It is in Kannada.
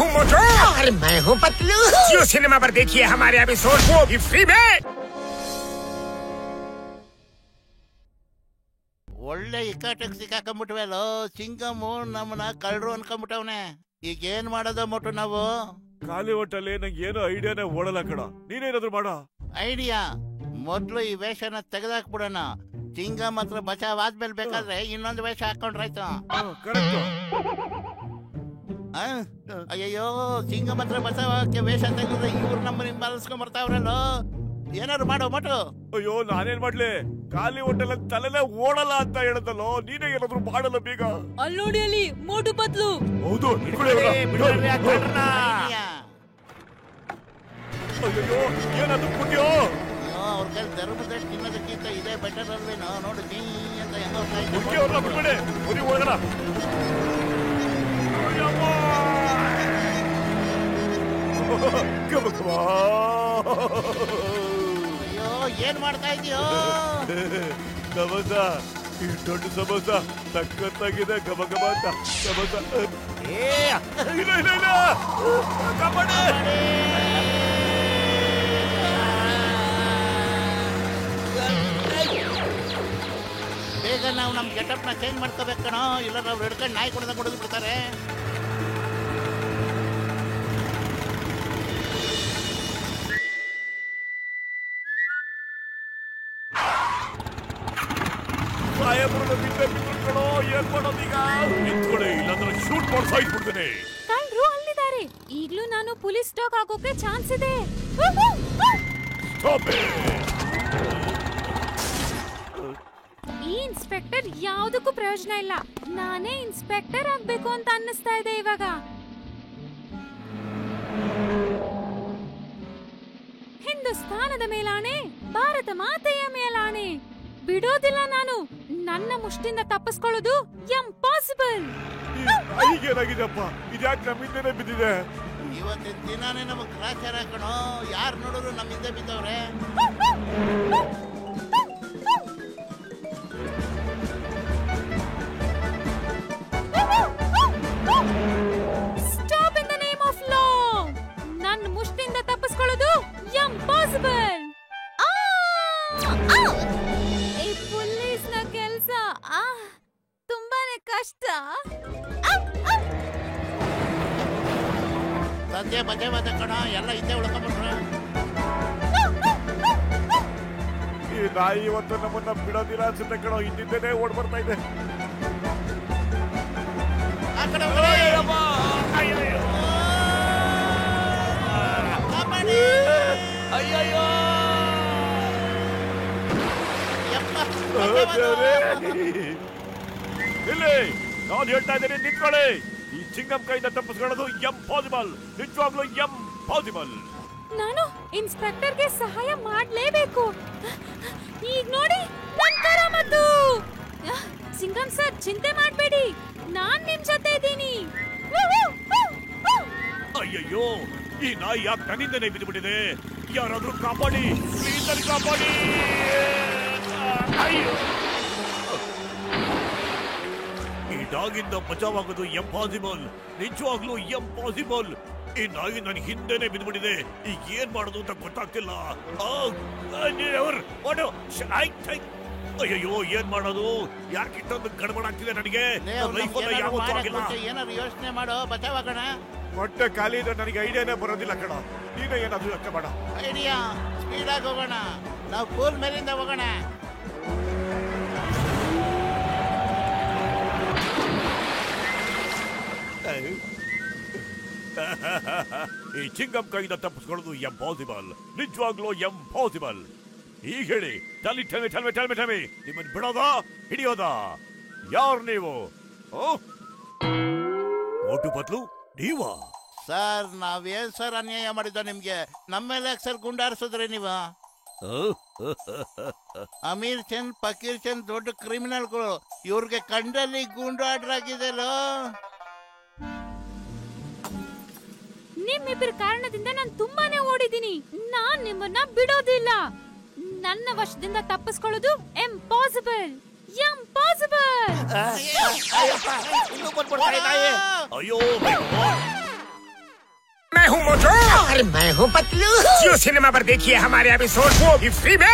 हूँ मोटू और मैं हूँ पतलू। जियो सिनेमा पर देखिए हमारे एपिसोड, वो भी फ्री में। ಒಳ್ಳೆ ಇಕ್ಕಟ್ಟಿಗೆ ಸಿಕ್ಕಾಕೊಂಡ್ಬಿಟ್ವಲ್ಲೋ ಚಿಂಗಮ್ಮು ನಮ್ಮನ್ನ ಕಳ್ರು ಅನ್ಕೊಂಡ್ಬಿಟ್ಟವನೆ. ಈಗ ಏನ್ ಮಾಡೋದು ಮೊಟ್ಟು ನಾವು? ಖಾಲಿ ಹೊಟ್ಟಲ್ಲಿ ನಂಗೆ ಏನೋ ಐಡಿಯಾನೇ ಓಡಲ್ಲ ಕಣ. ನೀನೇನಾದ್ರು ಮಾಡ. ಐಡಿಯಾ ಮೊದ್ಲು ಈ ವೇಷನ ತೆಗೆದಾಕ್ಬಿಡೋಣ. ಚಿಂಗಮ್ ಹತ್ರ ಬಚಾವ್ ಆದ್ಮೇಲೆ ಬೇಕಾದ್ರೆ ಇನ್ನೊಂದು ವೇಷ ಹಾಕೊಂಡ್ರಾಯ್ತು. ಅಯ್ಯಯ್ಯೋ, ಚಿಂಗಮ್ ಹತ್ರ ಬಚಾವಕ್ಕೆ ವೇಷ ತೆಗೆದ್ರೆ ಇವ್ರು ನಮ್ಮನ್ನ ಹಿಂಬಾಲಿಸ್ಕೊಂಡ್ ಬರ್ತಾವ್ರಲ್ಲೋ. ಏನಾದ್ರು ಮಾಡೋ ಮೊಟ್ಟು. ಅಯ್ಯೋ ನಾನೇನ್ ಮಾಡ್ಲಿ, ಖಾಲಿ ಹೊಟ್ಟೆಲ್ಲ ತಲೆನೇ ಓಡಲ್ಲ ಅಂತ ಹೇಳದಲ್ಲೋ. ನೀನೇ ಏನಾದ್ರು ಮಾಡಲ್ಲ ಬೇಗ. ಅಲ್ಲಿ ನೋಡಿ, ಅಲ್ಲಿ ಮೋಟು ಪತ್ಲು. ಹೌದು ಅಯ್ಯೋ ಏನಾದ್ರು ಕುಡಿಯೋ. ಅವ್ರ ಕೈ ಧರ್ಮದ ತಿನ್ನೋದಕ್ಕಿಂತ ಇದೇ ಬೆಟರ್ ಅಲ್ವೇನೋ. ನೋಡು ನೀ ಅಂತ ಹೆಂಗೋ ಬಿಡ್ಬೇಡಿ, ಬರೀ ಹೋಗೋಣ. ಅಯ್ಯೋ ಏನ್ ಮಾಡ್ತಾ ಇದೀಯೋ? ಸಮೋಸ, ಈ ದೊಡ್ಡ ಸಮೋಸ ಸಖತ್ತಾಗಿದೆ. ಗಮ ಗಮ ಅಂತ ಸಮೋಸ. ಇಲ್ಲ ಇಲ್ಲ ಇಲ್ಲ, ಬೇಗ ನಾವು ನಮ್ ಗೆಟಪ್ ನ ಚೇಂಜ್ ಮಾಡ್ಕೋಬೇಕು ಕಣೋ, ಇಲ್ಲ ನಾವು ಹಿಡ್ಕೊಂಡು ನಾಯಿ ಕೊಡದ ಕೊಡೋದು ಬಿಡ್ತಾರೆ. ಕಣೋ, ಏನ್ ಮಾಡೋದೀಗ? ನಿಂತ್ಕೊಳ್ಳಿ, ಇಲ್ಲಾಂದ್ರೆ ಶೂಟ್ ಮಾಡಿ ಸಾಯ್ಬಿಡ್ತೇನೆ. ಕಳ್ರು ಅಲ್ಲಿದ್ದಾರೆ. ಈಗ್ಲೂ ನಾನು ಪೊಲೀಸ್ ಡಾಗ್ ಆಗೋಕೆ ಚಾನ್ಸ್ ಇದೆ. ಈ ಇನ್ಸ್ಪೆಕ್ಟರ್ ಯಾವ್ದಕ್ಕೂ ಪ್ರಯೋಜನ ಇಲ್ಲ. ನಾನೇ ಇನ್ಸ್ಪೆಕ್ಟರ್ ಆಗ್ಬೇಕು ಅಂತ ಅನ್ನಿಸ್ತಾ ಇದೆ ಇವಾಗ. ಹಿಂದೂಸ್ತಾನದ ಮೇಲಾಣೆ, ಭಾರತ ಮಾತೆಯ ಮೇಲಾಣೆ, ಬಿಡೋದಿಲ್ಲ ನಾನು. ನನ್ನ ಮುಷ್ಟಿಂದ ತಪ್ಪಿಸ್ಕೊಳ್ಳೋದು ಇಂಪಾಸಿಬಲ್. ಈಗೇನಾಗಿದೆಪ್ಪ, ಇದ್ಯಾಕೆ ನಮ್ಮಿಂದನೇ ಬಿದ್ದಿದೆ? ಇವತ್ತಿನ ದಿನಾನೇ ನಮಗ್ ಗ್ರಾಚಾರ ಕಣೋ. ಯಾರು ನೋಡಿದ್ರು ನಮ್ಮ ಹಿಂದೆ ಬಿದ್ದವ್ರೆ. Stop in the name of law. ನನ್ನ ಮುಷ್ಟಿಂದ ತಪ್ಪಿಸ್ಕೊಳ್ಳೋದು ಇಂಪಾಸಿಬಲ್. ಈ ಪೊಲೀಸ್ನ ಕೆಲಸ ತುಂಬಾನೇ ಕಷ್ಟ. ಸದ್ಯ ಬಜೆವಾದ ಕಣ, ಎಲ್ಲ ಹಿಂದೆ ಉಳ್ಕೊಂಡ್ಬಿಟ್ರು. ಈ ನಾಯಿ ಇವತ್ತು ನಮ್ಮನ್ನ ಬಿಡೋದಿಲ್ಲ ಅನ್ಸುತ್ತೆ ಕಣೋ. ಹಿಂದಿಂದೇನೆ ಓಡ್ ಬರ್ತಾ ಇದೆ. ಆ ಕಡೆ ಅಯ್ಯಯ್ಯೋ, ಇಲ್ಲಿ ನಾನು ಹೇಳ್ತಾ ಇದ್ದೀನಿ, ನಿಂತ್ಕೊಳ್ಳಿ. ಈ ಚಿಂಗಂ ಕೈಯಿಂದ ತಪ್ಪಿಸ್ಕೊಳ್ಳೋದು ಇಂಪಾಸಿಬಲ್, ನಿಜವಾಗ್ಲೂ ಇಂಪಾಸಿಬಲ್. ನಾನು ಇನ್ಸ್ಪೆಕ್ಟರ್ಗೆ ಸಹಾಯ ಮಾಡ್ಲೇಬೇಕು. ಈಗ ನೋಡಿ ನನ್ ಕರಾಮತ್ತು. ಸಿಂಗಂ ಸರ್, ಚಿಂತೆ ಮಾಡ್ಬೇಡಿ, ನಾನ್ ನಿಮ್ ಜೊತೆ ಇದ್ದೀನಿ. ಅಯ್ಯಯ್ಯೋ, ಈ ನಾಯಿ ಯಾಕೆ ನನ್ನಿಂದನೇ ಬಿದ್ದುಬಿಟ್ಟಿದೆ? ಯಾರಾದ್ರೂ ಕಾಪಾಡಿ, ಪ್ಲೀಸ್ ಅಲ್ಲಿ ಕಾಪಾಡಿ. ಅಯ್ಯೋ, ಈ ಡಾಗಿಂದ ಬಚಾವಾಗೋದು ಇಂಪಾಸಿಬಲ್, ನಿಜವಾಗ್ಲೂ ಇಂಪಾಸಿಬಲ್. ಈ ನಾಯಿ ನನ್ ಹಿಂದೆನೆ ಬಿದ್ದುಬಿಟ್ಟಿದೆ. ಈಗ ಏನ್ ಮಾಡೋದು ಅಂತ ಗೊತ್ತಾಗ್ತಿಲ್ಲ. ಅಯ್ಯಯ್ಯೋ, ಏನ್ ಮಾಡೋದು? ಯಾಕೆ ಇಷ್ಟೊಂದು ಗಡಬಡ ಆಗ್ತಿದೆ ನನಗೆ? ಏನಾದ್ರು ಯೋಚನೆ ಮಾಡೋ, ಬಚಾವಾಗೋಣ. ಹೊಟ್ಟೆ ಖಾಲಿ ಇದೆ, ನನಗೆ ಐಡಿಯಾನೇ ಬರೋದಿಲ್ಲ ಕಣ. ನೀನೇ ಏನಾದ್ರು ಯೋಚನೆ ಮಾಡ. ಐಡಿಯಾ, ಸ್ಪೀಡ್ ಆಗಿ ಹೋಗೋಣ. ನಾವು ಪೂಲ್ ಮೇಲಿಂದ ಹೋಗೋಣ. ಈ ಚಿಂಗಂ ಕೈಯಿಂದ ತಪ್ಪಿಸ್ಕೊಳ್ಳೋದು ಇಂಪಾಸಿಬಲ್, ನಿಜವಾಗ್ಲೂ ಇಂಪಾಸಿಬಲ್. ಈಗ ಹೇಳಿ, ಟೆಲ್ ಮಿ, ನಿಮ್ಮನ್ನು ಬಿಡೋದಾ ಹಿಡಿಯೋದಾ? ಯಾರು ನೀವು? ಮೋಟು ಪತ್ಲು ನೀವಾ? ಸರ್, ನಾವೇನ್ ಸರ್ ಅನ್ಯಾಯ ಮಾಡಿದ್ದ ನಿಮ್ಗೆ? ನಮ್ಮ ಮೇಲೆ ಸರ್ ಗುಂಡಾರಿಸಿದ್ರಿ ನೀವು? ಅಮೀರ್ ಚಂದ್, ಫಕೀರ್ ಚಂದ್ ದೊಡ್ಡ ಕ್ರಿಮಿನಲ್ಗಳು. ಇವ್ರಿಗೆ ಕಂಡಲ್ಲಿ ಗುಂಡು ಆರ್ಡರ್ ಆಗಿದೆಲ್ಲೋ. ನಿಮ್ಮಿಬ್ಬರ ಕಾರಣದಿಂದ ನಾನು ತುಂಬಾನೇ ಓಡಿದ್ದೀನಿ. ನಾನ್ ನಿಮ್ಮನ್ನ ಬಿಡೋದಿಲ್ಲ. ನನ್ನ ವಶದಿಂದ ತಪ್ಪಿಸ್ಕೊಳ್ಳೋದು ಇಂಪಾಸಿಬಲ್. ಇಂಪಾಸಿಬಲ್. 哎呦！ ಅಯ್ಯೋ और मैं हूँ पतलू। जियो सिनेमा पर देखिए हमारे एपिसोड, वो भी फ्री में।